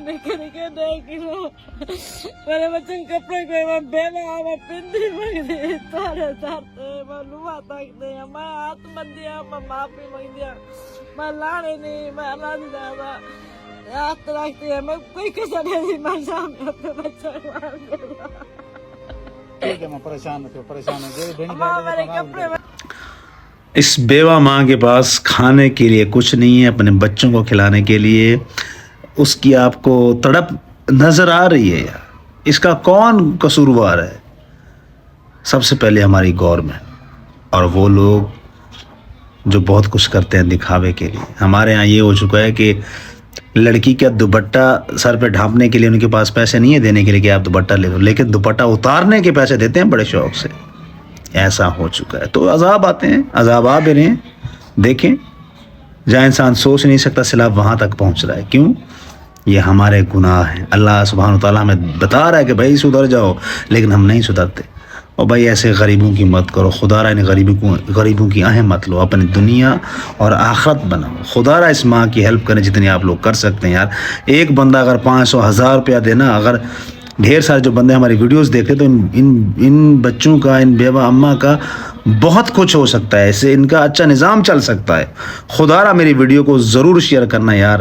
نکے نکے 2 کلو میرے بچے کپڑے کو بیلا میں پندی منگدی تارے تارتے میں لوا تکتے ہیں میں ہاتھ بندیا میں معافی منگدیا میں لاڑے نہیں میں اللہ نہیں دادا ہاتھ رکھتے ہیں میں کوئی کسا نہیں میں سامنے اپنے بچے ٹھیک ہے میں پریشان ہوں ماں میرے کپڑے اس بیوہ ماں کے پاس کھانے کے لیے کچھ نہیں ہے، اپنے بچوں کو کھلانے کے لیے اس کی آپ کو تڑپ نظر آ رہی ہے یار. اس کا کون قصوروار ہے؟ سب سے پہلے ہماری گورنمنٹ اور وہ لوگ جو بہت کچھ کرتے ہیں دکھاوے کے لیے. ہمارے ہاں یہ ہو چکا ہے کہ لڑکی کا دوپٹہ سر پہ ڈھانپنے کے لیے ان کے پاس پیسے نہیں ہے دینے کے لیے کہ آپ دوپٹہ لے لو، لیکن دوپٹہ اتارنے کے پیسے دیتے ہیں بڑے شوق سے. ایسا ہو چکا ہے. تو عذاب آتے ہیں، عذاب آ بھی رہے ہیں. دیکھیں جہاں انسان سوچ نہیں سکتا سیلاب وہاں تک پہنچ رہا ہے. کیوں؟ یہ ہمارے گناہ ہیں. اللہ سبحانہ وتعالیٰ ہمیں بتا رہا ہے کہ بھائی سدھر جاؤ، لیکن ہم نہیں سدھرتے. اور بھائی ایسے غریبوں کی مت کرو، خدا را ان غریبوں کی آہیں مت لو، اپنی دنیا اور آخرت بناؤ. خدا را اس ماں کی ہیلپ کریں جتنی آپ لوگ کر سکتے ہیں یار. ایک بندہ اگر 500 1000 روپیہ دینا، اگر ڈھیر سارے جو بندے ہماری ویڈیوز دیکھتے تو ان بچوں کا، ان بیوہ اماں کا بہت کچھ ہو سکتا ہے. اس سے ان کا اچھا نظام چل سکتا ہے. خدا را میری ویڈیو کو ضرور شیئر کرنا یار.